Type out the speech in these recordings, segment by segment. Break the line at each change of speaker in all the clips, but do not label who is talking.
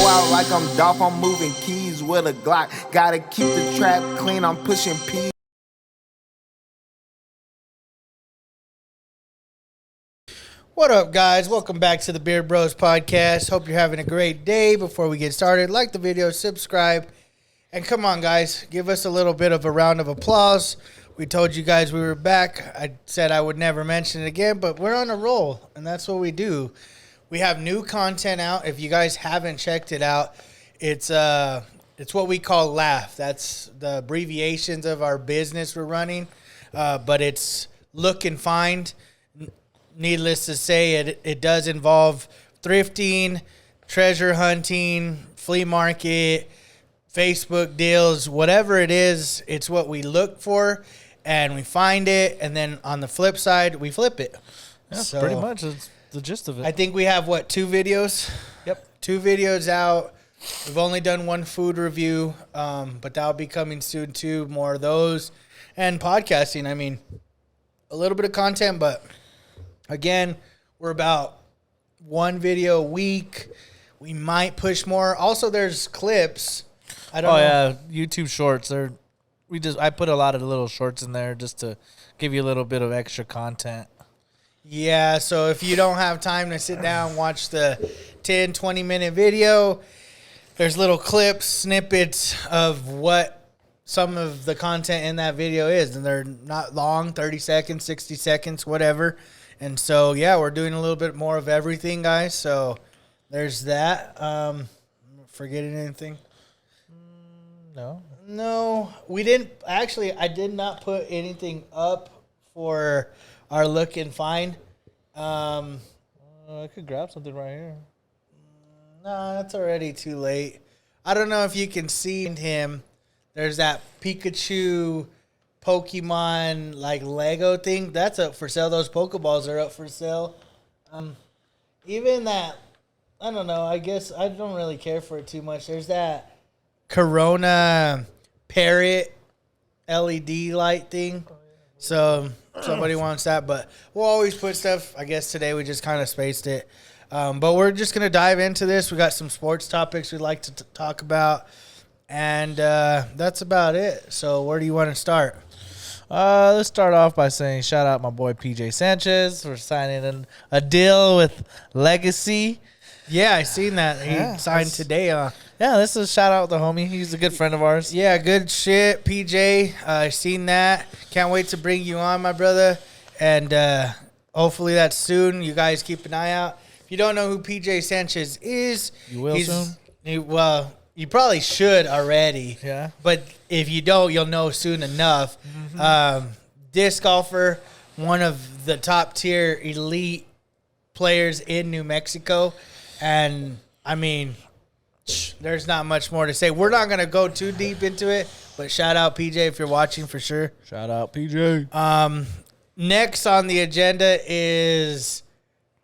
out like I'm Dolph, I'm moving keys with a Glock. Gotta keep the trap clean, I'm pushing P.
What up, guys? Welcome back to the Beard Bros podcast. Hope you're having a great day. Before we get started, like the video, subscribe, and come on, guys, give us a little bit of a round of applause. We told you guys we were back. I said I would never mention it again, but we're on a roll, and that's what we do. We have new content out. If you guys haven't checked it out, it's what we call Laugh. That's the abbreviations of our business we're running, but it's Look and Find. Needless to say, it does involve thrifting, treasure hunting, flea market, Facebook deals, whatever it is, it's what we look for, and we find it, and then on the flip side, we flip it.
Yeah, so, pretty much. That's the gist of it.
I think we have, 2 videos?
Yep.
2 videos out. We've only done 1 food review, but that'll be coming soon, too. More of those. And podcasting, I mean, a little bit of content, but... Again, we're about 1 video a week. We might push more. Also, there's clips. I don't know.
Yeah, YouTube shorts. I put a lot of little shorts in there just to give you a little bit of extra content.
Yeah, so if you don't have time to sit down and watch the 10, 20-minute video, there's little clips, snippets of what some of the content in that video is. And they're not long, 30 seconds, 60 seconds, whatever. And so, yeah, we're doing a little bit more of everything, guys. So there's that. Forgetting anything? No, we didn't. Actually, I did not put anything up for our Look and Find.
I could grab something right here.
No, that's already too late. I don't know if you can see him. There's that Pikachu Pokemon like Lego thing that's up for sale. Those Pokeballs are up for sale. Even that, I don't know. I guess I don't really care for it too much. There's that Corona Parrot LED light thing. So somebody wants that, but we'll always put stuff. I guess today we just kind of spaced it. But we're just gonna dive into this. We got some sports topics we'd like to talk about, and that's about it. So where do you want to start?
Let's start off by saying shout out my boy PJ Sanchez for signing a deal with Legacy.
Yeah, I seen that. He signed today.
Yeah, this is a shout out to the homie. He's a good friend of ours.
Yeah, good shit, PJ. I seen that. Can't wait to bring you on, my brother. And hopefully that's soon. You guys keep an eye out. If you don't know who PJ Sanchez is,
you will soon.
You probably should already.
Yeah.
But if you don't, you'll know soon enough. Mm-hmm. Disc golfer, one of the top tier elite players in New Mexico. And, I mean, there's not much more to say. We're not going to go too deep into it, but shout out PJ if you're watching for sure.
Shout out PJ.
Next on the agenda is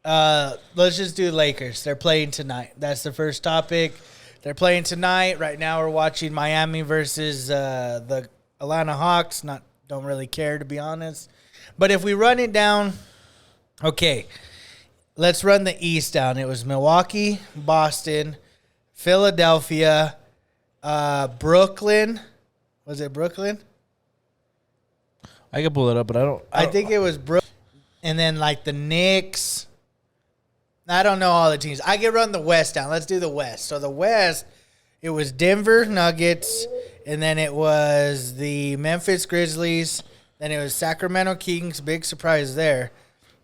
let's just do Lakers. They're playing tonight. That's the first topic. They're playing tonight. Right now we're watching Miami versus the Atlanta Hawks. Don't really care, to be honest. But if we run it down, okay, let's run the East down. It was Milwaukee, Boston, Philadelphia, Brooklyn. Was it Brooklyn?
I can pull it up, but
I think it was Brooklyn. And then like the Knicks. I don't know all the teams. I can run the West down. Let's do the West. So the West, it was Denver Nuggets, and then it was the Memphis Grizzlies, then it was Sacramento Kings, big surprise there.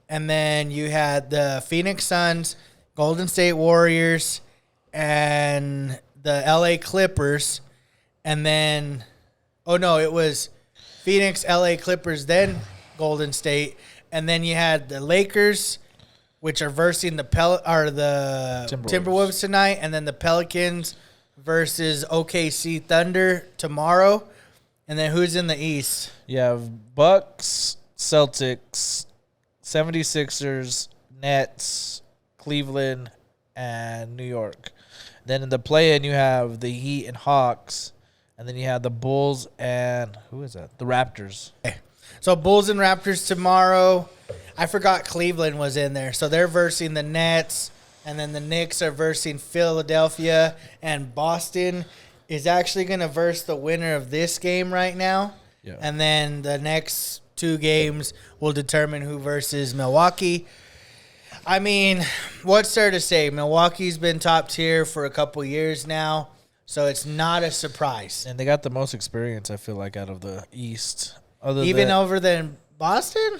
And then you had the Phoenix Suns, Golden State Warriors, and the LA Clippers. And then, it was Phoenix, LA Clippers, then Golden State. And then you had the Lakers, which are versing the Timberwolves tonight, and then the Pelicans versus OKC Thunder tomorrow. And then who's in the East?
You have Bucks, Celtics, 76ers, Nets, Cleveland, and New York. Then in the play-in, you have the Heat and Hawks, and then you have the Bulls and who is that? The Raptors.
Okay. So Bulls and Raptors tomorrow. I forgot Cleveland was in there. So they're versing the Nets. And then the Knicks are versing Philadelphia, and Boston is actually going to verse the winner of this game right now.
Yeah.
And then the next 2 games will determine who versus Milwaukee. I mean, what's there to say? Milwaukee's been top tier for a couple years now, so it's not a surprise.
And they got the most experience, I feel like, out of the East.
Even over than Boston?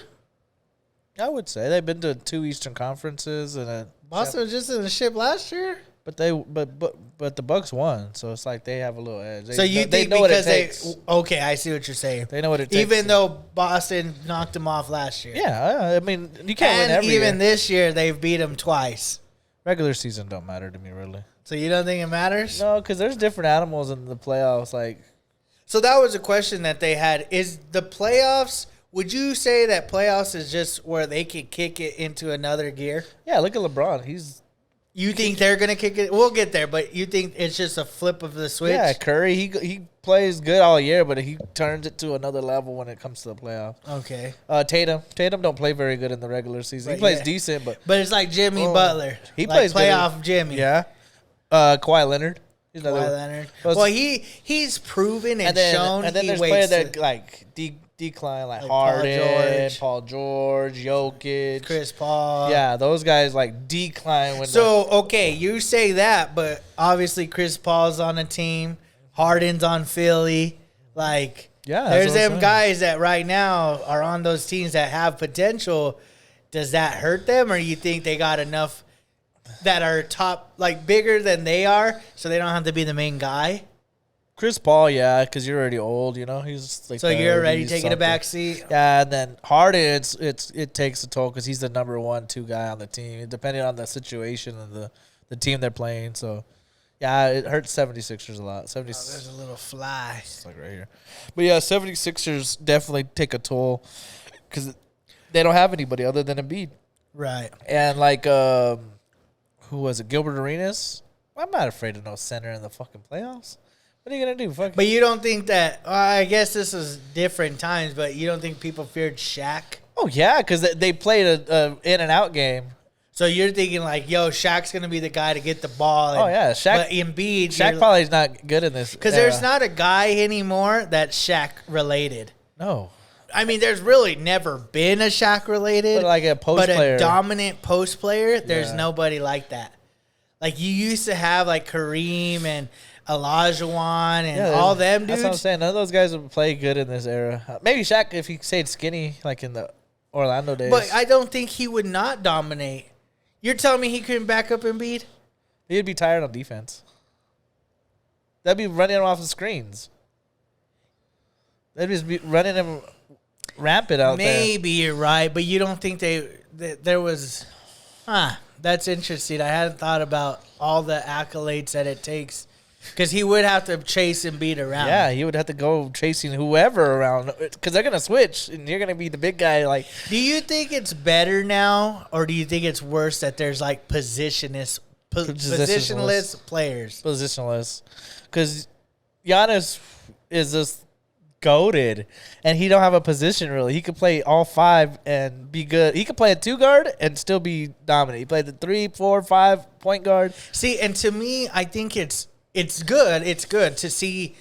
I would say they've been to 2 Eastern conferences and
Boston was just in the ship last year?
but the Bucks won, so it's like they have a little edge.
So you think
know what it
because they
takes.
okay, I see what you're saying.
They know what it takes.
Even though Boston knocked them off last year.
Yeah, I mean, you can't win
And
every
even
year.
this year they've beat them twice.
Regular season don't matter to me, really.
So you don't think it matters?
No, because there's different animals in the playoffs. Like,
So that was a question that they had. Is the playoffs, would you say that playoffs is just where they can kick it into another gear?
yeah, look at LeBron. He's
You think they're going to kick it? We'll get there, but you think it's just a flip of the switch?
yeah, Curry. He plays good all year, but he turns it to another level when it comes to the playoffs.
Okay.
Tatum don't play very good in the regular season. He
But
plays
yeah.
decent, but
But it's like Jimmy
Oh.
Butler.
He
like
plays good.
playoff Jimmy.
yeah. Kawhi Leonard. He's another
Kawhi
one.
Leonard.
Well,
Well, he's proven and, shown
and then
he
there's
waits.
players that like decline, like
Paul
Harden,
George.
Paul George, Jokic,
Chris Paul.
Yeah, those guys like decline when.
So, okay, you say that, but obviously Chris Paul's on a team. Harden's on Philly. Like,
Yeah, that's
there's
what I'm
them
saying.
guys that right now are on those teams that have potential. Does that hurt them, or you think they got enough that are top, like bigger than they are, so they don't have to be the main guy?
Chris Paul, yeah, because you're already old, you know. He's like
So you're already
30
taking a
something.
back seat?
Yeah, and then Harden, it takes a toll because he's the number 1, 2 guy on the team, depending on the situation and the team they're playing. So, yeah, it hurts 76ers a lot. 76
There's a little fly.
It's like right here. But yeah, 76ers definitely take a toll because they don't have anybody other than Embiid.
Right.
And like, who was it? Gilbert Arenas? I'm not afraid of no center in the fucking playoffs. What are you going to do? Fuck.
But you don't think that, I guess this is different times, but you don't think people feared Shaq?
Oh, yeah, because they played a in and out game.
So you're thinking like, yo, Shaq's going to be the guy to get the ball.
Oh, yeah, Shaq-
But Embiid.
Shaq probably is not good in this.
Because there's not a guy anymore that's Shaq related.
No.
I mean, there's really never been a Shaq related.
But like a post player.
But a dominant post player, there's
Yeah.
nobody like that. Like you used to have like Kareem and Olajuwon and all them dudes.
That's what I'm saying. None of those guys would play good in this era. Maybe Shaq if he stayed skinny, like in the Orlando days.
But I don't think he would not dominate. You're telling me he couldn't back up Embiid?
He'd be tired on defense. That'd be running him off the screens. They'd just be running him rampant out there.
Maybe you're right, but you don't think there was... That's interesting. I hadn't thought about all the accolades that it takes. Because he would have to chase Embiid around.
Yeah, he would have to go chasing whoever around because they're gonna switch, and you're gonna be the big guy. Like,
Do you think it's better now, or do you think it's worse that there's like positionless players?
positionless, because Giannis is just goated, and he don't have a position really. He could play all 5 and be good. He could play a 2 guard and still be dominant. He played the 3, 4, 5 point guard.
See, and to me, I think it's good. It's good to see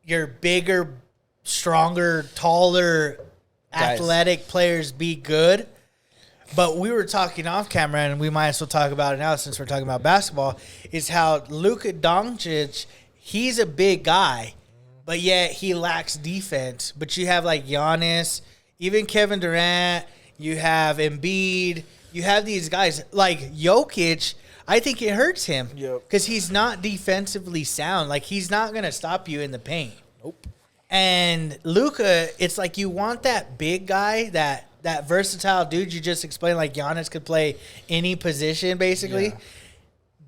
your bigger, stronger, taller,
Guys.
athletic players be good. But we were talking off camera, and we might as well talk about it now since we're talking about basketball, is how Luka Doncic, he's a big guy, but yet he lacks defense. But you have like Giannis, even Kevin Durant, you have Embiid, you have these guys like Jokic. I think it hurts him because he's not defensively sound. Like he's not gonna stop you in the paint.
Nope.
And Luka, it's like you want that big guy, that versatile dude you just explained. Like Giannis could play any position basically,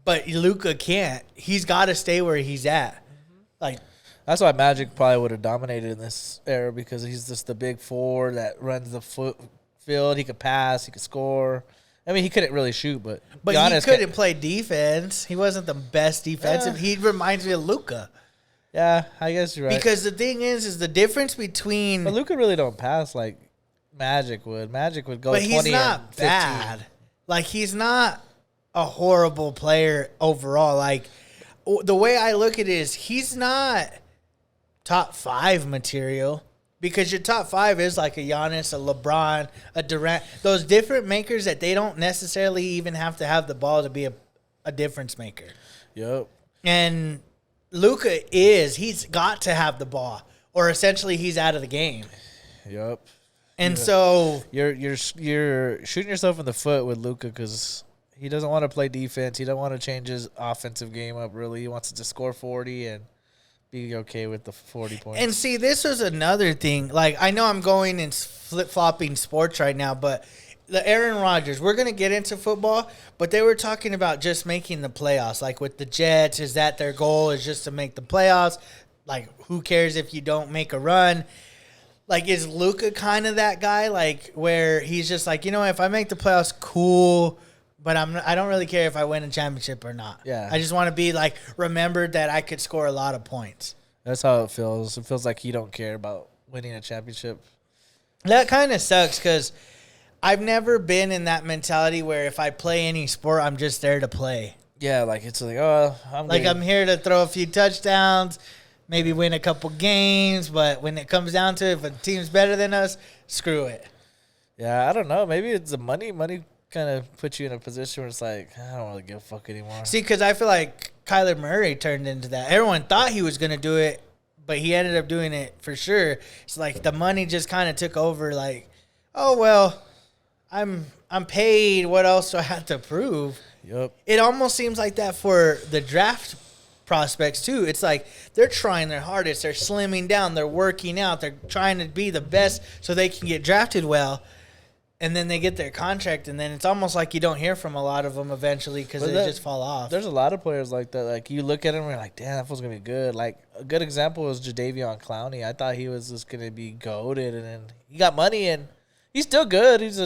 but Luka can't. He's got to stay where he's at. Like.
That's why Magic probably would have dominated in this era because he's just the big 4 that runs the field. He could pass. He could score. I mean, he couldn't really shoot, but Giannis
he couldn't play defense. He wasn't the best defensive. He reminds me of Luka.
Yeah, I guess you're right.
Because the thing is the difference between.
But Luka really don't pass like Magic would. Magic would go
But
20
he's not
and 15.
bad. Like he's not a horrible player overall. Like, the way I look at it is he's not top 5 material, because your top 5 is like a Giannis, a LeBron, a Durant, those different makers that they don't necessarily even have to have the ball to be a difference maker.
Yep.
And Luka he's got to have the ball, or essentially he's out of the game.
Yep.
And so
you're shooting yourself in the foot with Luka, because he doesn't want to play defense. He don't want to change his offensive game up, really. He wants to score 40 and be okay with the 40 points.
And see, this was another thing. Like, I know I'm going and flip-flopping sports right now, but the Aaron Rodgers, we're going to get into football, but they were talking about just making the playoffs. Like, with the Jets, is that their goal, is just to make the playoffs? Like, who cares if you don't make a run? Like, is Luka kind of that guy, like, where he's just like, you know, if I make the playoffs, cool, but I don't really care if I win a championship or not.
Yeah.
I just want to be, like, remembered that I could score a lot of points.
That's how it feels. It feels like he don't care about winning a championship.
That kind of sucks, because I've never been in that mentality where if I play any sport, I'm just there to play.
Yeah, like, it's like, oh,
I'm here to throw a few touchdowns, maybe win a couple games, but when it comes down to it, if a team's better than us, screw it.
Yeah, I don't know. Maybe it's the money. Money kind of puts you in a position where it's like, I don't really give a fuck anymore.
See, because I feel like Kyler Murray turned into that. Everyone thought he was going to do it, but he ended up doing it for sure. It's like the money just kind of took over, like, oh, well, I'm paid. What else do I have to prove?
Yep.
It almost seems like that for the draft prospects too. It's like they're trying their hardest. They're slimming down. They're working out. They're trying to be the best so they can get drafted well. And then they get their contract, and then it's almost like you don't hear from a lot of them eventually because they just fall off.
There's a lot of players like that. Like, you look at him and you're like, damn, that fool's going to be good. Like, a good example was Jadeveon Clowney. I thought he was just going to be goated, and then he got money, and he's still good. He's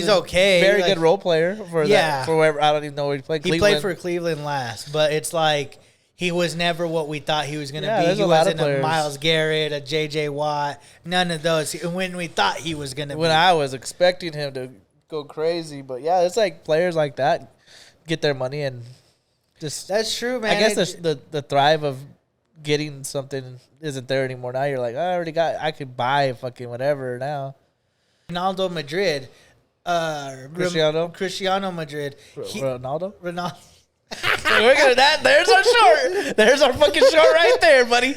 okay.
Very
like,
good role player for that. For wherever, I don't even know where he played.
He played for Cleveland last, but it's like he was never what we thought he was going to be.
He
wasn't a Myles Garrett, a J.J. Watt, none of those. When we thought he was going to be.
When I was expecting him to go crazy, but yeah, it's like players like that get their money and just.
That's true, man.
I guess the thrive of getting something isn't there anymore. Now you're like, I could buy fucking whatever now.
Ronaldo Madrid, Cristiano Madrid,
Ronaldo.
Look at that. There's our short. There's our fucking short right there, buddy.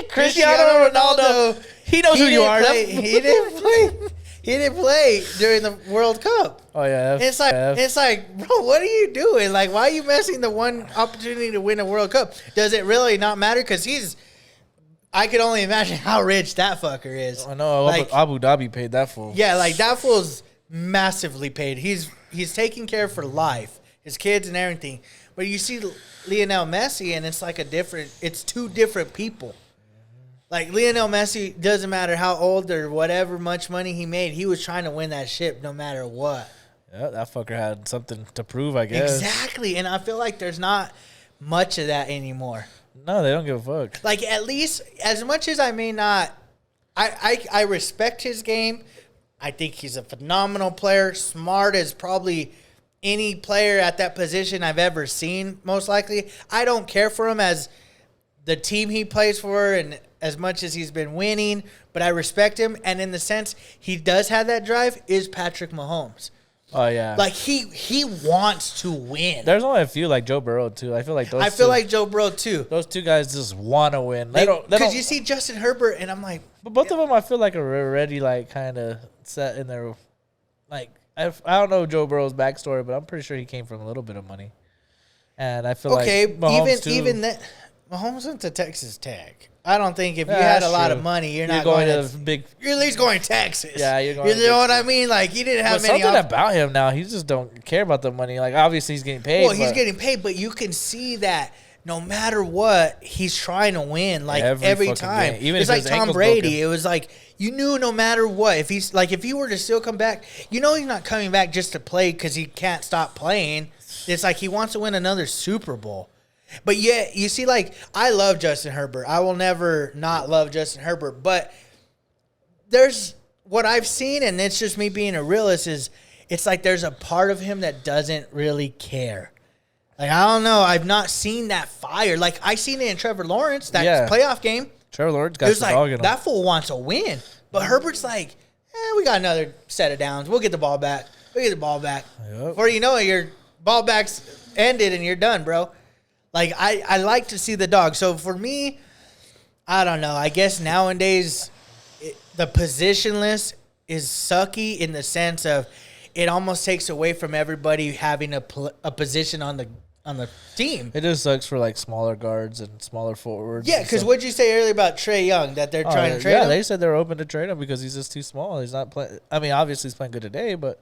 Cristiano Ronaldo.
He knows who you are.
He didn't play. He didn't play during the World Cup.
Oh yeah,
it's like, bro, what are you doing? Like, why are you messing the one opportunity to win a World Cup? Does it really not matter? Because I could only imagine how rich that fucker is.
I know.
Like,
Abu Dhabi paid that fool.
Yeah, like that fool's massively paid. He's taken care of for life, his kids and everything. But you see Lionel Messi, and it's like it's two different people. Like, Lionel Messi, doesn't matter how old or whatever much money he made, he was trying to win that ship no matter what.
Yeah, that fucker had something to prove, I guess.
Exactly, and I feel like there's not much of that anymore.
No, they don't give a fuck.
Like, at least, as much as I may not, I respect his game. I think he's a phenomenal player, smart as probably any player at that position I've ever seen, most likely. I don't care for him as the team he plays for and as much as he's been winning, but I respect him. And in the sense he does have that drive is Patrick Mahomes.
Oh, yeah.
Like, he wants to win.
There's only a few like Joe Burrow, too. I feel like
Joe Burrow, too.
Those two guys just want to win.
Because you see Justin Herbert, and I'm like...
But both of them, I feel like, are already, like, kind of set in their... Like, I don't know Joe Burrow's backstory, but I'm pretty sure he came from a little bit of money. And I feel like Mahomes,
even that... Mahomes went to Texas Tech. I don't think if you had a lot of money, you're not going to big. You're at least going to Texas.
Yeah, you're going.
You know what I mean? Like, he didn't have many.
Something about him now, he just don't care about the money. Like, obviously he's getting paid.
Well, he's getting paid, but you can see that no matter what, he's trying to win. Like, every time.
Even
it's like Tom Brady. It was like you knew no matter what, if he were to still come back, you know he's not coming back just to play because he can't stop playing. It's like he wants to win another Super Bowl. But yeah, you see, like, I love Justin Herbert. I will never not love Justin Herbert. But there's what I've seen, and it's just me being a realist, is it's like there's a part of him that doesn't really care. Like, I don't know. I've not seen that fire. Like, I seen it in Trevor Lawrence, that playoff game.
Trevor Lawrence
It
got
was
the dog in
like,
him.
that fool wants a win. But Herbert's like, we got another set of downs. We'll get the ball back.
Yep.
Before you know it, your ball back's ended and you're done, bro. Like, I like to see the dog. So, for me, I don't know. I guess nowadays the positionless is sucky in the sense of it almost takes away from everybody having a position on the team.
It just sucks for like smaller guards and smaller forwards.
Yeah, because what'd you say earlier about Trae Young, that they're trying to trade him?
Yeah, they said they're open to trade him because he's just too small. He's not playing. I mean, obviously he's playing good today, but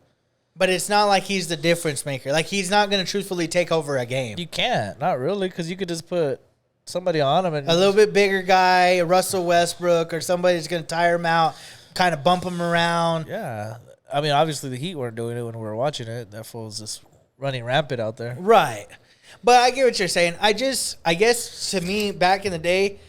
it's not like he's the difference maker. Like, he's not going to truthfully take over a game.
you can't. Not really, because you could just put somebody on him and
A little bit bigger guy, a Russell Westbrook, or somebody that's going to tire him out, kind of bump him around.
Yeah, I mean, obviously the Heat weren't doing it when we were watching it. That fool was just running rampant out there.
Right. But I get what you're saying. I guess to me, back in the day,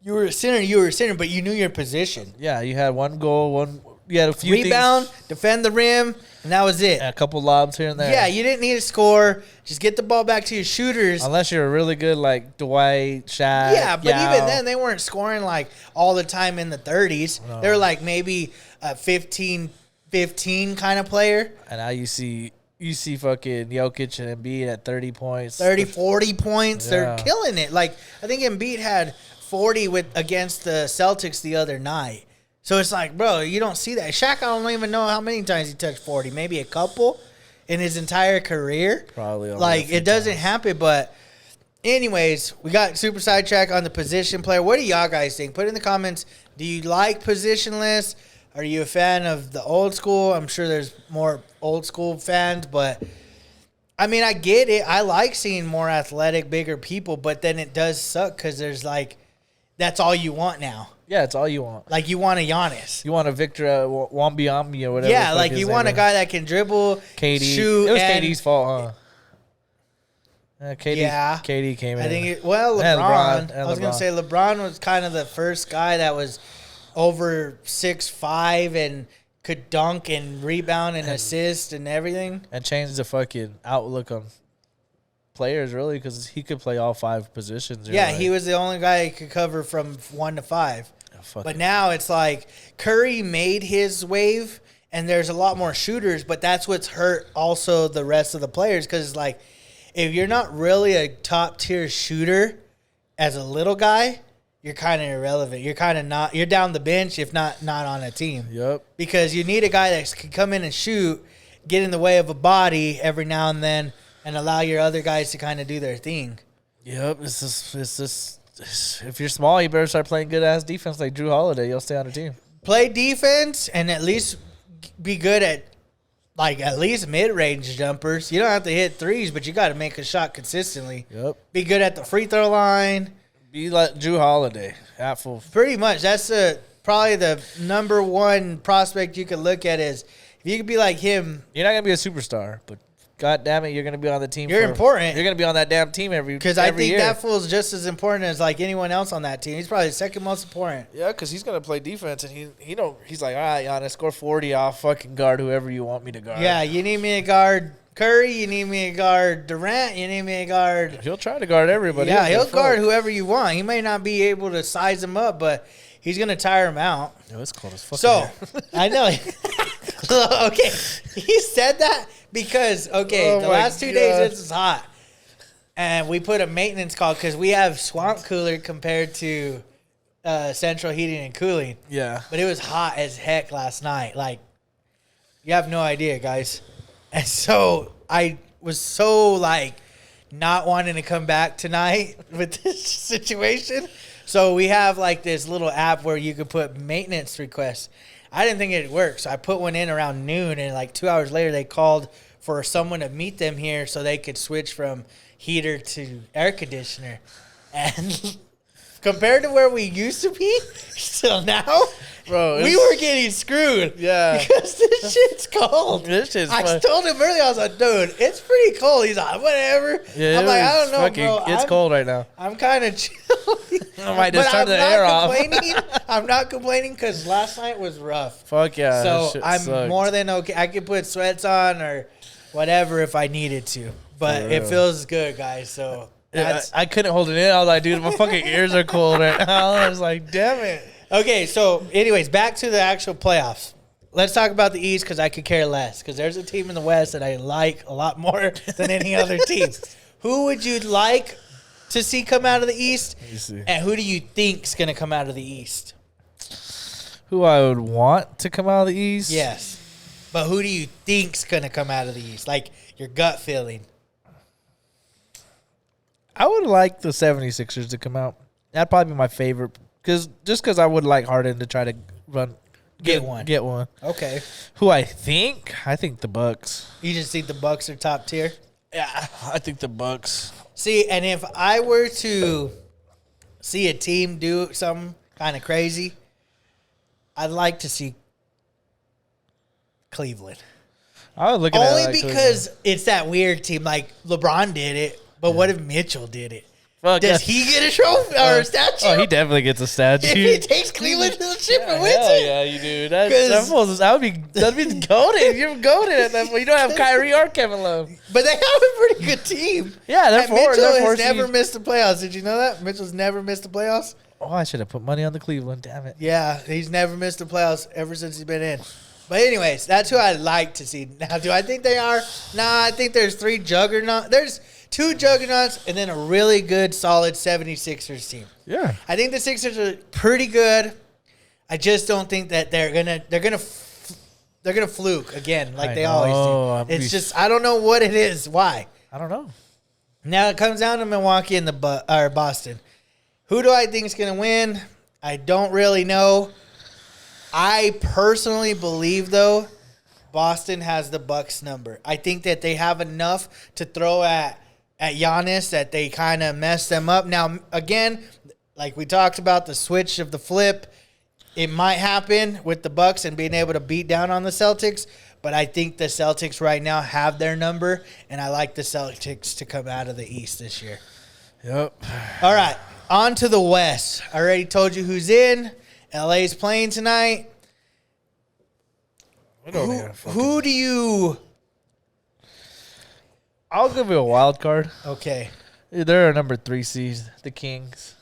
you were a center, but you knew your position.
Yeah, you had one goal, you had a few
Rebound,
things,
defend the rim, and that was it.
and a couple lobs here and there.
Yeah, you didn't need to score. Just get the ball back to your shooters.
Unless you're really good like Dwight, Shaq.
Yeah, but
Yao.
even then, they weren't scoring like all the time in the 30s.
No.
They were like maybe a 15 kind of player.
And now you see fucking Jokic and Embiid at 30 points.
30, 40 points.
Yeah.
They're killing it. Like, I think Embiid had 40 against the Celtics the other night. So it's like, bro, you don't see that. Shaq, I don't even know how many times he touched 40. Maybe a couple in his entire career.
Probably. Only
Like,
a few
it doesn't
times.
happen. But anyways, we got super sidetrack on the position player. What do y'all guys think? Put in the comments. Do you like positionless? Are you a fan of the old school? I'm sure there's more old school fans, but I mean, I get it. I like seeing more athletic, bigger people, but then it does suck because there's like, that's all you want now.
Yeah, it's all you want.
Like, you want a Giannis.
You want a Victor Wembanyama or whatever.
Yeah,
the fuck
like
his
you
name
want a
is.
guy that can dribble,
KD.
shoot,
It was
and
KD's fault, huh? KD,
Yeah.
KD came in.
I think LeBron.
And LeBron.
I was gonna say LeBron was kind of the first guy that was over 6'5" and could dunk and rebound and assist and everything.
and changed the fucking outlook on players, really, because he could play all five positions.
Yeah, he was the only guy who could cover from 1 to 5. But now it's like Curry made his wave, and there's a lot more shooters, but that's what's hurt also the rest of the players because it's like if you're not really a top-tier shooter as a little guy, you're kind of irrelevant. You're kind of not – you're down the bench if not on a team.
Yep.
Because you need a guy that can come in and shoot, get in the way of a body every now and then, and allow your other guys to kind of do their thing.
Yep. It's just if you're small, you better start playing good ass defense like Drew Holiday. You'll stay on the team.
Play defense and at least be good at least mid-range jumpers. You don't have to hit threes, but you got to make a shot consistently.
Yep.
Be good at the free throw line.
Be like Drew Holiday. At full.
Pretty much. That's probably the number one prospect you could look at is if you could be like him.
You're not gonna be a superstar, but God damn it, you're gonna be on the team.
You're important.
You're gonna be on that damn team every
Because I think
year.
that fool's just as important as like anyone else on that team. He's probably the second most important.
Yeah, because he's gonna play defense, and he's like, all right, Giannis, score 40. I'll fucking guard whoever you want me to guard.
Yeah, you need me to guard Curry. You need me to guard Durant. You need me to guard.
He'll try to guard everybody.
Yeah, he'll guard whoever you want. He may not be able to size him up, but he's gonna tire him out.
Yo, it's cold as fuck.
So I know. Okay, he said that because the
my
last 2
God.
days this is hot, and we put a maintenance call because we have swamp cooler compared to central heating and cooling.
Yeah.
But it was hot as heck last night. Like, you have no idea, guys. And so I was so like not wanting to come back tonight with this situation. So we have like this little app where you could put maintenance requests. I didn't think it'd work, so I put one in around noon, and like 2 hours later, they called for someone to meet them here so they could switch from heater to air conditioner. And compared to where we used to be, till now,
Bro,
we were getting screwed.
Yeah.
Because this shit's cold.
This shit's
I
fun.
told him earlier, I was like, dude, it's pretty cold. He's like, whatever.
Yeah,
I'm like, I don't know, bro.
It's cold right now.
I'm kind of chill.
I might just
But
turn the air off.
I'm not complaining because last night was rough.
Fuck yeah.
So I'm more than okay. I could put sweats on or whatever if I needed to. But it feels good, guys. So
I couldn't hold it in. I was like, dude, my fucking ears are cold right now. I was like, damn it.
Okay, so anyways, back to the actual playoffs. Let's talk about the East because I could care less. Because there's a team in the West that I like a lot more than any other team. Who would you like to see come out of the East? And who do you think's going to come out of the East?
Who I would want to come out of the East?
Yes. But who do you think's going to come out of the East? Like your gut feeling.
I would like the 76ers to come out. That'd probably be my favorite. Because I would like Harden to try to get one.
Okay.
Who I think the Bucks.
You just think the Bucks are top tier?
Yeah, I think the Bucks.
See, and if I were to see a team do something kind of crazy, I'd like to see Cleveland.
I was looking
Only
at it
because it's that weird team. Like LeBron did it, but what if Mitchell did it?
Fuck,
Does he get a trophy or a statue?
Oh, he definitely gets a statue.
If he takes Cleveland to the ship and wins
Hell
it.
yeah, you do. That'd be goated. You're goated at that point. You don't have Kyrie or Kevin Love.
But they have a pretty good team.
Yeah, they're
Mitchell has never missed the playoffs. Did you know that? Mitchell's never missed the playoffs.
Oh, I should have put money on the Cleveland. Damn it.
Yeah, he's never missed the playoffs ever since he's been in. But anyways, that's who I'd like to see. Now, do I think they are? Nah, I think there's three juggernauts. There's two juggernauts and then a really good, solid 76ers team.
Yeah.
I think the Sixers are pretty good. I just don't think that they're gonna fluke again like they always do. It's just I don't know what it is. Why?
I don't know.
Now it comes down to Milwaukee and or Boston. Who do I think is gonna win? I don't really know. I personally believe, though, Boston has the Bucks number. I think that they have enough to throw at Giannis that they kind of mess them up. Now, again, like we talked about, the switch of the flip, it might happen with the Bucks and being able to beat down on the Celtics, but I think the Celtics right now have their number, and I like the Celtics to come out of the East this year.
Yep.
All right, on to the West. I already told you who's in. LA's playing tonight. Who do you...
I'll give you a wild card.
Okay.
They're a number 3 seed, the Kings.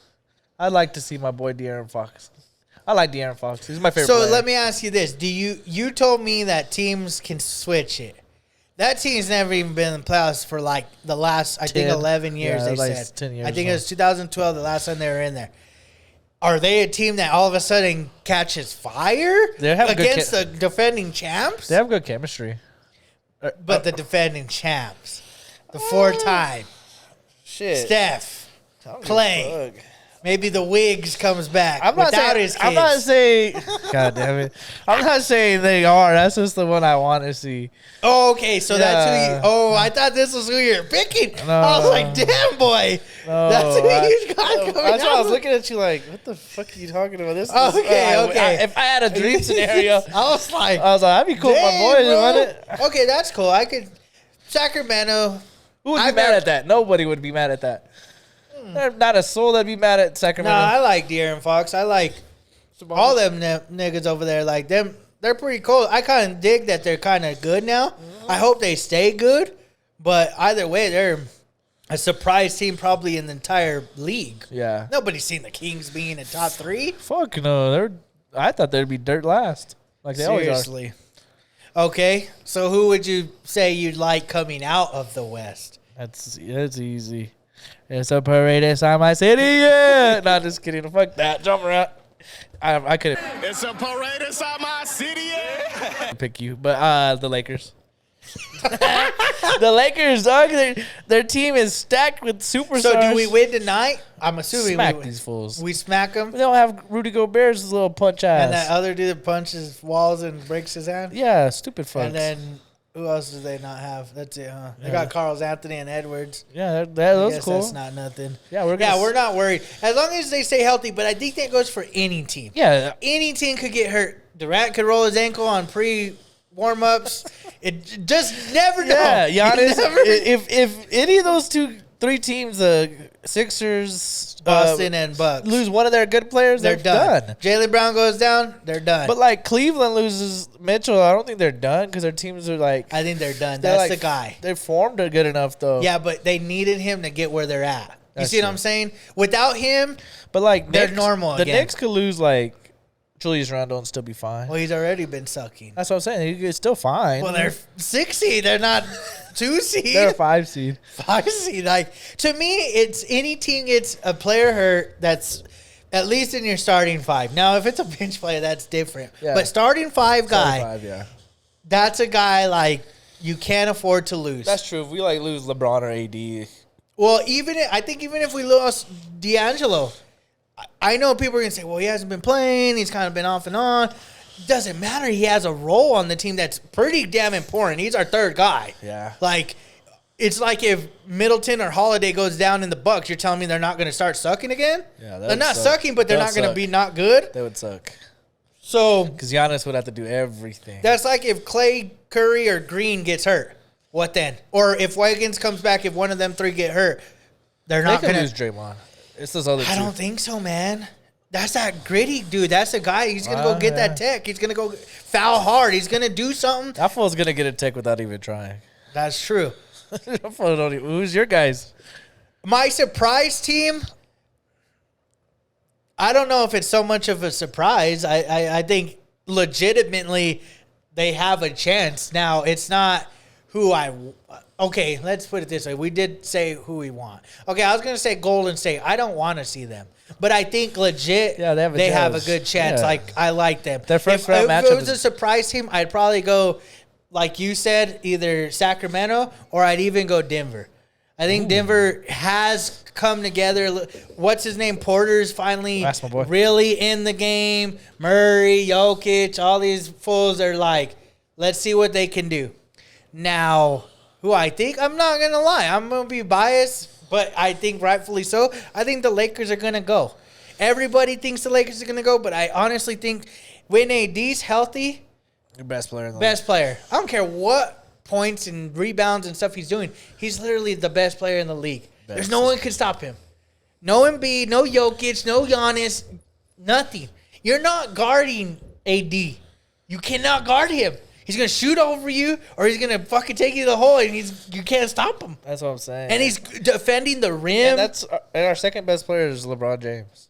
I'd like to see my boy De'Aaron Fox. I like De'Aaron Fox. He's my favorite player.
So let me ask you this. You told me that teams can switch it. That team's never even been in the playoffs for like the last, I think, 11 years, they
like
said.
10 years
I think it was 2012, the last time they were in there. Are they a team that all of a sudden catches fire against the defending champs?
They have good chemistry.
But the defending champs, the 4-time, Steph, Clay. Maybe the Wigs comes back without his kids.
I'm not saying, God damn it. I'm not saying they are. That's just the one I want to see.
Oh, okay. So that's who you. Oh, I thought this was who you're picking. No. I was like, damn, boy.
No,
that's who you got coming
That's
out.
why I was looking at you like, what the fuck are you talking about? This
okay.
If I had a dream scenario,
I was like,
I'd be cool with my boys. Wouldn't it?
Okay, that's cool. I could. Sacramento.
Who would be mad at that? Nobody would be mad at that. There's not a soul that'd be mad at Sacramento.
Nah, I like De'Aaron Fox. I like all them niggas over there. Like them, they're pretty cool. I kind of dig that they're kind of good now. Mm-hmm. I hope they stay good. But either way, they're a surprise team probably in the entire league.
Yeah.
Nobody's seen the Kings being in top 3.
Fuck no. I thought they'd be dirt last. Like they always are.
Seriously. Okay, so who would you say you'd like coming out of the West?
That's easy. It's a parade inside my city, yeah. Not just kidding. Fuck that. Jump around. I couldn't.
It's a parade inside my city, yeah.
Pick you, but the Lakers. The Lakers, dog. Their team is stacked with superstars.
So do we win tonight? I'm assuming
smack these fools.
We smack them.
They don't have Rudy Gobert's little punch ass.
And that other dude that punches walls and breaks his hand.
Yeah, stupid fucks.
And then who else do they not have? That's it, huh? They got Carl Anthony and Edwards.
Yeah, that's cool.
That's not nothing.
Yeah, we're
not worried as long as they stay healthy. But I think that goes for any team.
Yeah,
any team could get hurt. Durant could roll his ankle on warm-ups. It just never know.
Yeah, Giannis. If any of those three teams, the Sixers,
Boston, and Bucks.
lose one of their good players,
They're done. Jaylen Brown goes down, they're done.
But like Cleveland loses Mitchell, I don't think they're done because their teams are like.
I think they're done.
they're
That's
like,
the guy.
They're formed good enough though.
Yeah, but they needed him to get where they're at. You
That's
see what
true.
I'm saying? Without him,
But like
they're
Knicks,
normal
The
again.
Knicks could lose like Julius Randle and still be fine.
well, he's already been sucking.
That's what I'm saying. He's still fine.
Well, they're 6 seed. They're not 2 seed.
They're a 5 seed.
5 seed. Like, to me, it's any team gets a player hurt that's at least in your starting 5. Now, if it's a bench player, that's different.
Yeah.
But starting 5 guy,
5, yeah.
that's a guy like you can't afford to lose.
That's true. If we like lose LeBron or AD,
Well, I think even if we lost D'Angelo, I know people are going to say, well, he hasn't been playing. He's kind of been off and on. Doesn't matter. He has a role on the team that's pretty damn important. He's our third guy.
Yeah.
Like, it's like if Middleton or Holiday goes down in the Bucks, you're telling me they're not going to start sucking again?
Yeah, that
they're
would
not
suck.
sucking, but they're
That
not
would
going to
suck.
be not good.
that would suck.
So
Because Giannis would have to do everything.
that's like if Clay, Curry, or Green gets hurt. What then? Or if Wiggins comes back, if one of them 3 get hurt, they're
They
not
could
going
lose
to.
Draymond. It's those other two.
I don't think so, man. That's that gritty dude. That's the guy. He's going to go get
yeah.
that tech. He's going to go foul hard. He's going to do something.
That fool's going to get a tech without even trying.
That's true.
That fool don't even, who's your guys?
My surprise team, I don't know if it's so much of a surprise. I think legitimately they have a chance. Now, it's not who okay, let's put it this way. We did say who we want. Okay, I was going to say Golden State. I don't want to see them. But I think legit
Yeah, they have a
a
chance.
good chance.
Yeah.
Like, I like them.
Their first
if
round
it
matchup
was
is-
a surprise team, I'd probably go, like you said, either Sacramento or I'd even go Denver. I think Denver has come together. What's his name? Porter's finally
That's my boy.
really in the game. Murray, Jokic, all these fools are like, let's see what they can do. Now, who I think, I'm not going to lie. I'm going to be biased, but I think rightfully so. I think the Lakers are going to go. Everybody thinks the Lakers are going to go, but I honestly think when AD's healthy,
Your best player in the
best player. I don't care what points and rebounds and stuff he's doing. He's literally the best player in the league. There's no one can stop him. No Embiid, no Jokic, no Giannis, nothing. You're not guarding AD. You cannot guard him. He's going to shoot over you or he's going to fucking take you to the hole and you can't stop him.
That's what I'm saying.
And he's defending the rim.
and our second best player is LeBron James.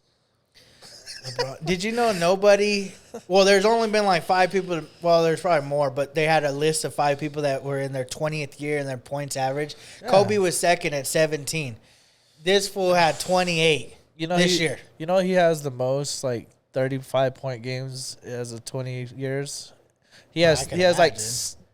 Did you know nobody? Well, there's only been like 5 people. Well, there's probably more, but they had a list of 5 people that were in their 20th year in their points average.
Yeah.
Kobe was second at 17. This fool had 28 this year.
You know he has the most like 35-point games as of 20 years. He has
can
like
imagine.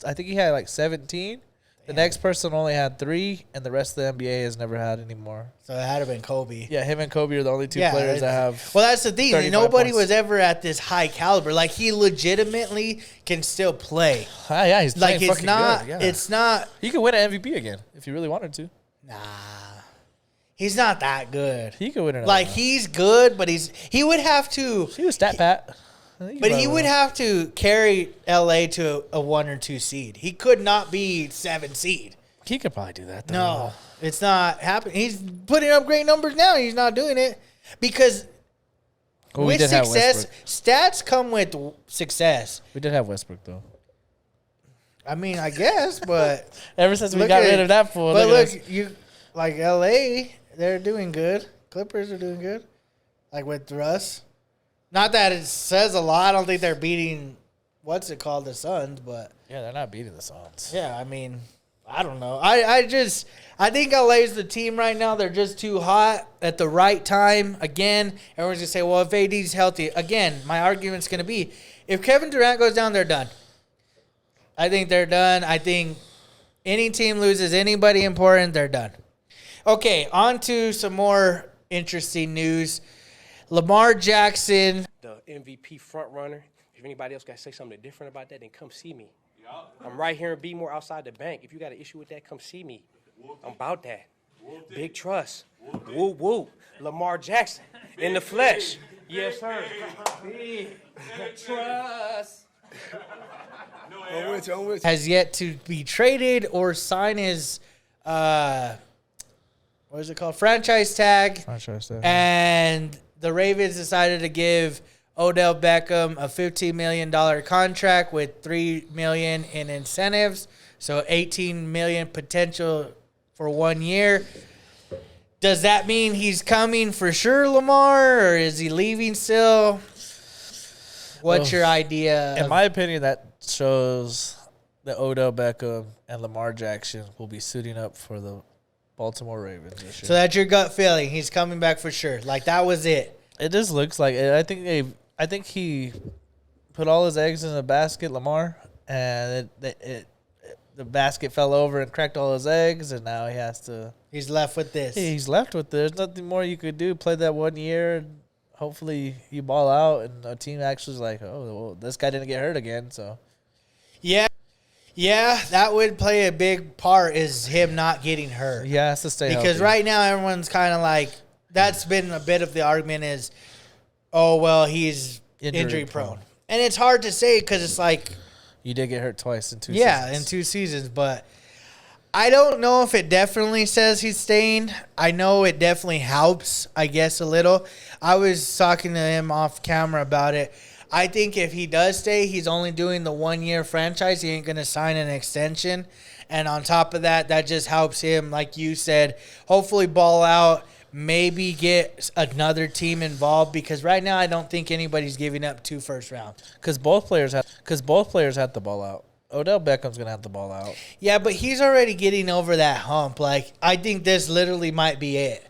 I think he had like 17. The next person only had 3, and the rest of the NBA has never had any more.
So it had to been Kobe.
Yeah, him and Kobe are the only 2
Yeah,
players that have.
Well, that's the thing.
35
Nobody
points.
was ever at this high caliber. Like, he legitimately can still play.
Yeah, he's
Like,
playing
it's
fucking
not.
good. Yeah.
It's not.
He could win an MVP again if he really wanted to.
Nah. He's not that good.
He could win it.
Like, he's good, but he would have to.
he was stat pat.
But he would have to carry LA to a 1 or 2 seed. He could not be 7 seed.
He could probably do that. Though.
No, it's not happening. He's putting up great numbers now. He's not doing it because
Well, we
with
did have
success,
Westbrook.
stats come with success.
We did have Westbrook though.
I mean, I guess, but
Ever since we
look
got
at-
rid of that fool.
But
look, at us.
look, you like LA, they're doing good. Clippers are doing good. Like with Russ. Not that it says a lot. I don't think they're beating what's it called, the Suns, but
Yeah, they're not beating the Suns.
yeah, I mean, I don't know. I think LA's the team right now. They're just too hot at the right time. Again, everyone's gonna say, well, if AD's healthy, again, my argument's gonna be if Kevin Durant goes down, they're done. I think they're done. I think any team loses anybody important, they're done. Okay, on to some more interesting news. Lamar Jackson.
The MVP front runner. If anybody else got to say something different about that, then come see me. I'm right here in Bmore outside the bank. If you got an issue with that, come see me. I'm about that. Big Truss. Woo woo. Lamar Jackson in the flesh. Yes, sir. Big Truss.
Has yet to be traded or sign his what is it called? Franchise tag.
Franchise tag.
And the Ravens decided to give Odell Beckham a $15 million contract with $3 million in incentives. So $18 million potential for 1 year. Does that mean he's coming for sure, Lamar, or is he leaving still? What's your idea?
In my opinion, that shows that Odell Beckham and Lamar Jackson will be suiting up for the Baltimore Ravens this year.
So that's your gut feeling. He's coming back for sure. Like, that was it.
It just looks like it. I think he put all his eggs in a basket, Lamar, and the basket fell over and cracked all his eggs, and now he has to.
He's left with this.
He's left with this. There's nothing more you could do. Play that 1 year, and hopefully you ball out, and a team actually is like, oh, well, this guy didn't get hurt again, so.
Yeah, that would play a big part is him not getting hurt.
He has to stay
because
healthy.
right now everyone's kind of like, that's been a bit of the argument is, oh, well, he's injury prone. And it's hard to say because it's like.
You did get hurt twice in 2 seasons.
Yeah, in 2 seasons, but I don't know if it definitely says he's staying. I know it definitely helps, I guess, a little. I was talking to him off camera about it. I think if he does stay, he's only doing the 1 year franchise. He ain't going to sign an extension. And on top of that, that just helps him, like you said, hopefully ball out, maybe get another team involved. Because right now I don't think anybody's giving up 2 first rounds.
Because both players have the ball out. Odell Beckham's going to have the ball out.
Yeah, but he's already getting over that hump. Like, I think this literally might be it.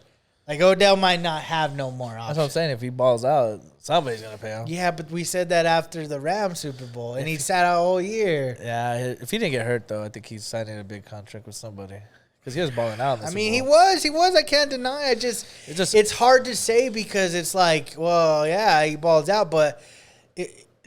Like, Odell might not have no more options.
That's what I'm saying. If he balls out, somebody's going to pay him.
Yeah, but we said that after the Rams Super Bowl, and he sat out all year.
Yeah, if he didn't get hurt, though, I think he's signing a big contract with somebody. Because he was balling out in the
I
Super
mean,
Bowl.
he was. I can't deny it. It's hard to say because it's like, well, yeah, he balls out, but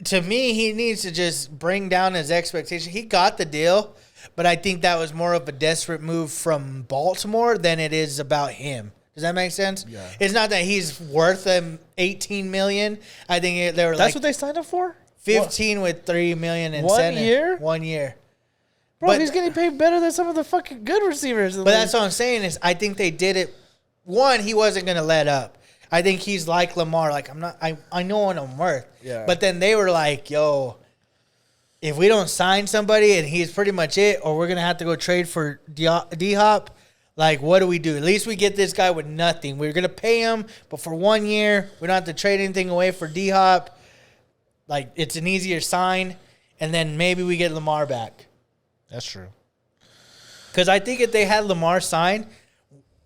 to me, he needs to just bring down his expectation. He got the deal, but I think that was more of a desperate move from Baltimore than it is about him. Does that make sense?
Yeah.
It's not that he's worth them $18 million. I think they were
That's what they signed up for?
15 with $3 million in
1 year?
1 year.
Bro,
But-
he's getting paid better than some of the fucking good receivers.
But that's what I'm saying is I think they did it. One, he wasn't going to let up. I think he's like Lamar. Like, I know what I'm worth.
Yeah.
But then they were like, yo, if we don't sign somebody and he's pretty much it, or we're going to have to go trade for D-Hop, like, what do we do? At least we get this guy with nothing. We're going to pay him, but for 1 year, we don't have to trade anything away for D-Hop. Like, it's an easier sign. And then maybe we get Lamar back.
That's true.
Because I think if they had Lamar sign,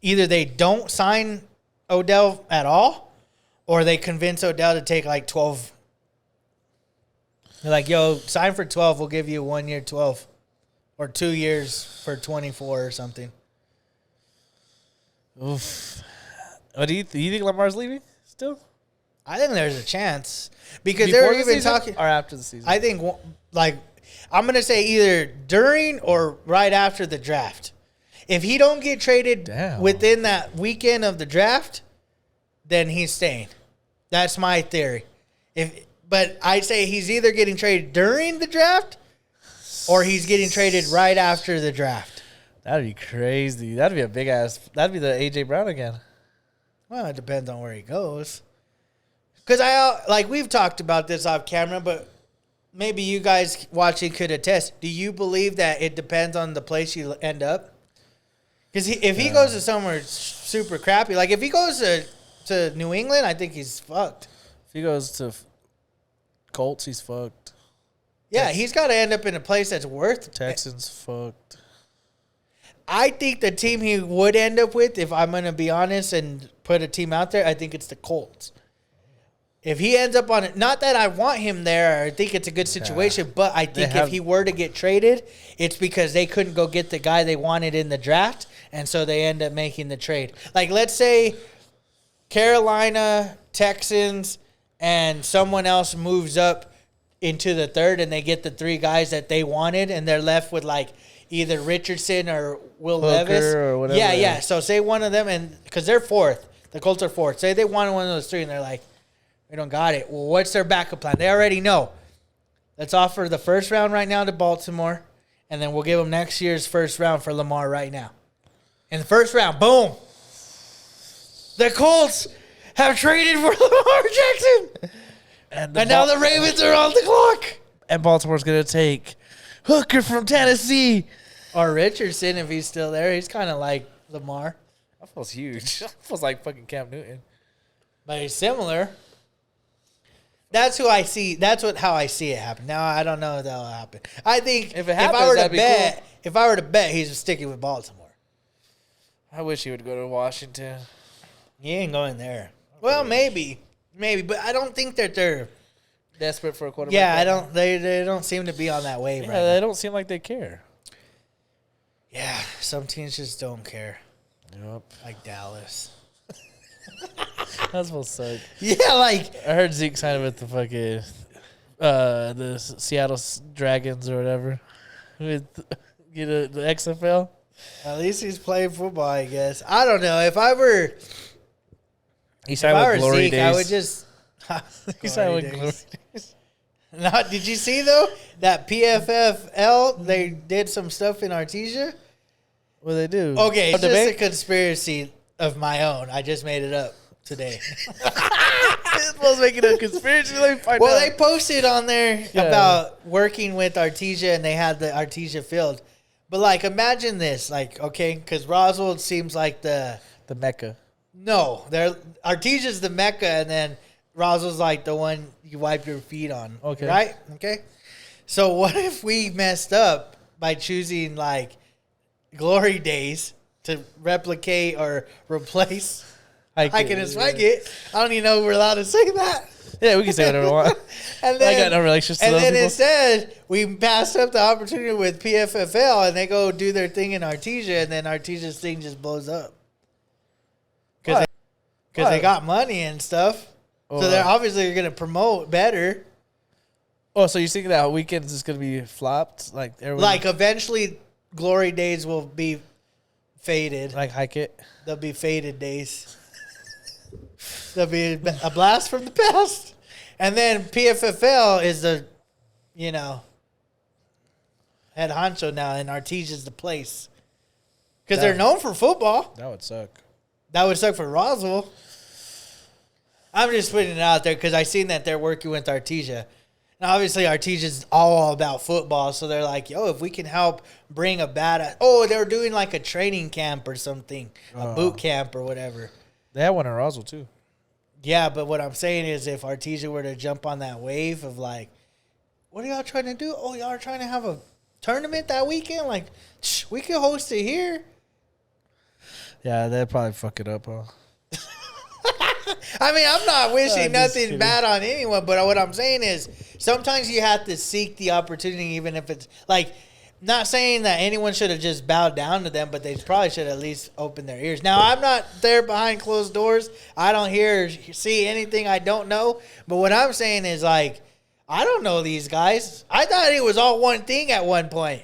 either they don't sign Odell at all, or they convince Odell to take like 12. They're like, yo, sign for 12. We'll give you 1 year 12. Or 2 years for 24 or something.
Oof. What do you think Lamar's leaving still?
I think there's a chance. Because
Before
they're
the
even
season
talking.
or after the season?
I think, like, I'm going to say either during or right after the draft. If he don't get traded within that weekend of the draft, then he's staying. That's my theory. But I say he's either getting traded during the draft or he's getting traded right after the draft.
That'd be crazy. That'd be a big ass. That'd be the A.J. Brown again.
Well, it depends on where he goes. Because we've talked about this off camera, but maybe you guys watching could attest. Do you believe that it depends on the place you end up? Because if he goes to somewhere super crappy, like if he goes to New England, I think he's fucked.
If he goes to Colts, he's fucked.
Yeah, he's got to end up in a place that's worth.
Texans fucked.
I think the team he would end up with, if I'm going to be honest and put a team out there, I think it's the Colts. If he ends up on it, not that I want him there, I think it's a good situation, but I think if he were to get traded, it's because they couldn't go get the guy they wanted in the draft, and so they end up making the trade. Like, let's say Carolina, Texans, and someone else moves up into the third, and they get the 3 guys that they wanted, and they're left with, like, either Richardson or Will
Hooker
Levis.
or whatever.
Yeah. So say one of them, and because they're fourth, the Colts are fourth. Say they wanted one of those 3, and they're like, we don't got it. Well, what's their backup plan? They already know. Let's offer the first round right now to Baltimore, and then we'll give them next year's first round for Lamar right now. In the first round, boom. The Colts have traded for Lamar Jackson.
And
Now the Ravens are on the clock.
And Baltimore's going to take Hooker from Tennessee.
Or Richardson, if he's still there. He's kind of like Lamar.
That feels huge. That feels like fucking Cam Newton.
But he's similar. That's who I see. That's how I see it happen. Now I don't know if that'll happen. I think
If it happens,
I were to
that'd be
bet,
cool.
if I were to bet, he's sticking with Baltimore.
I wish he would go to Washington.
He ain't going there. Well, maybe, but I don't think that they're.
Desperate for a quarterback.
Yeah, I
right
don't. They don't seem to be on that wave
now.
right
Yeah,
now.
they don't seem like they care.
Yeah, some teams just don't care,
Yep.
like Dallas.
That's what's suck.
Yeah, like
I heard Zeke signed with the fucking the Seattle Dragons or whatever. With the XFL.
at least he's playing football. I guess I don't know. If I were,
He
if
signed
I
with
were
Glory
Zeke,
Days.
I would just.
He signed
Glory
with
days.
Glory Days.
No, did you see though that PFFL they did some stuff in Artesia?
What do they do?
Okay, it's
Oh,
just a
debate?
conspiracy of my own. I just made it up today.
It's supposed to make it a conspiracy. Let me find
Well,
out.
they posted on there
Yeah.
about working with Artesia, and they had the Artesia field. But like, imagine this, like, okay, because Roswell seems like the
Mecca.
no, they're Artesia's the Mecca, and then Roswell's like the one you wipe your feet on.
Okay.
Right? Okay. So what if we messed up by choosing like Glory Days to replicate or replace I can swag it. I don't even know if we're allowed to say that.
Yeah, we can say whatever we want.
And then,
I got no relations to
and
those
then
people.
instead, we passed up the opportunity with PFFL, and they go do their thing in Artesia, and then Artesia's thing just blows up. Because they got money and stuff. So they're obviously going to promote better.
Oh, so you think that weekends is going to be flopped? Like
Eventually, Glory Days will be faded.
like hike it?
They'll be faded days. There'll be a blast from the past. And then PFFL is the, head honcho now, and Artesia's the place. Because they're known for football.
That would suck.
That would suck for Roswell. I'm just putting it out there because I seen that they're working with Artesia. Now, obviously, Artesia's all about football, so they're like, yo, if we can help bring a badass... Oh, they were doing like a training camp or something, a boot camp or whatever.
They had one in Roswell, too.
Yeah, but what I'm saying is if Artesia were to jump on that wave of like, what are y'all trying to do? Oh, y'all are trying to have a tournament that weekend? Like, we could host it here.
Yeah, they'd probably fuck it up, huh?
I mean, I'm not wishing
I'm just
nothing
kidding.
bad on anyone, but what I'm saying is sometimes you have to seek the opportunity, even if it's like, not saying that anyone should have just bowed down to them, but they probably should at least open their ears. Now, I'm not there behind closed doors. I don't hear or see anything I don't know. But what I'm saying is, like, I don't know these guys. I thought it was all one thing at one point.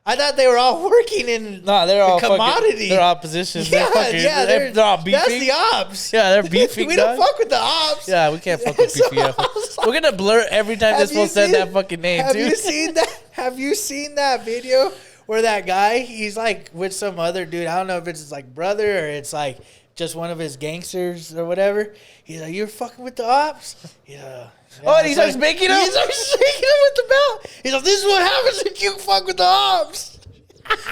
I thought they were all working in
No, they're all
commodity.
Fucking, they're opposition.
Yeah,
they're all beefing.
that's the ops.
Yeah, they're beefing.
We don't
dog.
fuck with the ops.
Yeah, we can't fuck with
So
PPF.
I was
We're gonna blur every time this
Have you
fool said
seen-
that fucking name,
Have
too.
you seen that? Have you seen that video where that guy, he's like with some other dude? I don't know if it's his like brother or it's like just one of his gangsters or whatever. He's like, "You're fucking with the ops." Yeah.
Oh, and he starts making him?
He starts shaking him with the belt. He's like, "This is what happens if you fuck with the ops."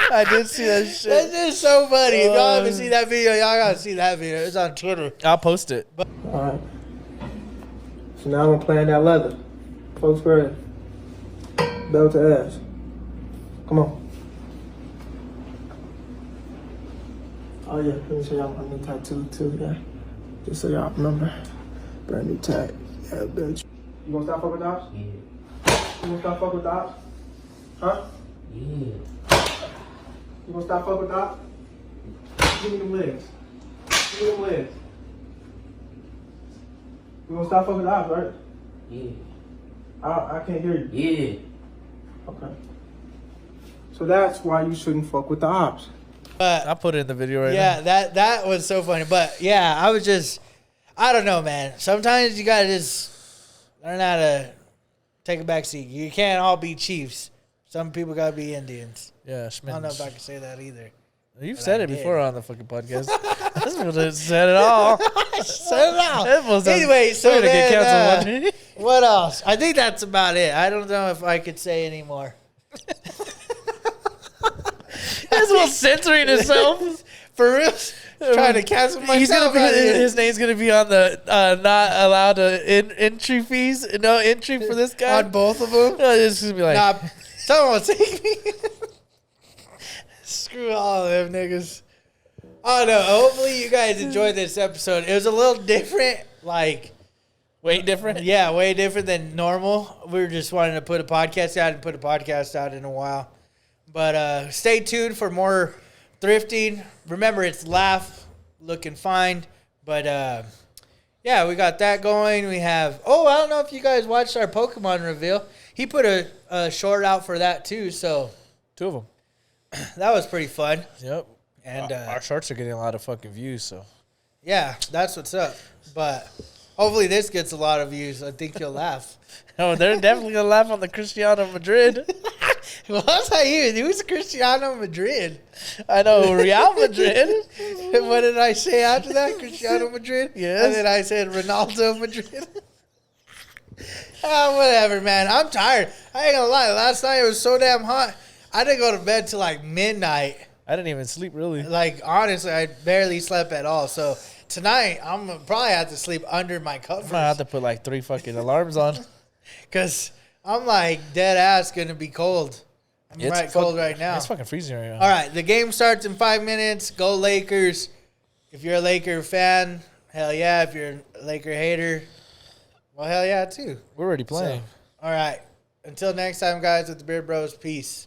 I did see that shit.
That's just so funny. If y'all haven't seen that video, y'all gotta see that video. It's on Twitter.
I'll post it.
All right. So now I'm gonna play in that leather. Full square. Belt to ass. Come on. Oh yeah, let me show y'all my new tattoo too, yeah. Just so y'all remember. Brand new tag. Yeah, bitch. You gonna stop fucking with the ops? Yeah. You gonna stop fucking with the ops? Huh? Yeah. You gonna stop fucking with the ops? Give me them legs. Give me them legs. You gonna stop fucking with the ops, right?
Yeah.
I can't hear you.
Yeah.
Okay. So that's why you shouldn't fuck with the ops.
I'll put it in the video right
Yeah,
now.
that was so funny. But yeah, I don't know, man. Sometimes you gotta just learn how to take a back seat. You can't all be chiefs. Some people gotta be Indians.
Yeah,
I don't know if I
Schmidt.
can say that either.
You've
But
said
I
it
did.
before on the fucking podcast. This one has said it all.
Said it all.
It was
Anyway, so
we're gonna get
then,
canceled.
what else? I think that's about it. I don't know if I could say anymore.
This one's censoring himself.
For real, trying to cancel myself.
He's gonna be.
out of here.
His name's gonna be on the not allowed to entry fees. No entry for this guy.
On both of them.
It's gonna be like.
Nah, someone will take me. Screw all of them niggas. Oh no! Hopefully you guys enjoyed this episode. It was a little different, like
Way different.
yeah, way different than normal. We were just wanting to put a podcast out and put a podcast out in a while. But stay tuned for more thrifting. Remember, it's Laugh, Look and Find. But yeah, we got that going. We have. Oh, I don't know if you guys watched our Pokemon reveal. He put a short out for that too. So
2 of them.
that was pretty fun.
Yep.
And
Our shorts are getting a lot of fucking views. So.
yeah, that's what's up. But hopefully this gets a lot of views. I think you'll laugh.
Oh, they're definitely gonna laugh on the Cristiano Madrid.
What was I hearing? Who's Cristiano Madrid?
I know Real Madrid.
What did I say after that? Cristiano Madrid?
Yes.
And then I said Ronaldo Madrid. Whatever, man. I'm tired. I ain't gonna lie. Last night it was so damn hot. I didn't go to bed till like midnight.
I didn't even sleep really.
Like, honestly, I barely slept at all. So tonight, I'm gonna probably have to sleep under my
I'm
covers.
gonna have to put like 3 fucking alarms on.
Because I'm like dead ass gonna be cold. I'm cold right now.
It's fucking freezing right now.
All right, the game starts in 5 minutes. Go Lakers. If you're a Laker fan, hell yeah. If you're a Laker hater, well, hell yeah, too.
We're already playing.
All right. Until next time, guys, with the Beard Bros, peace.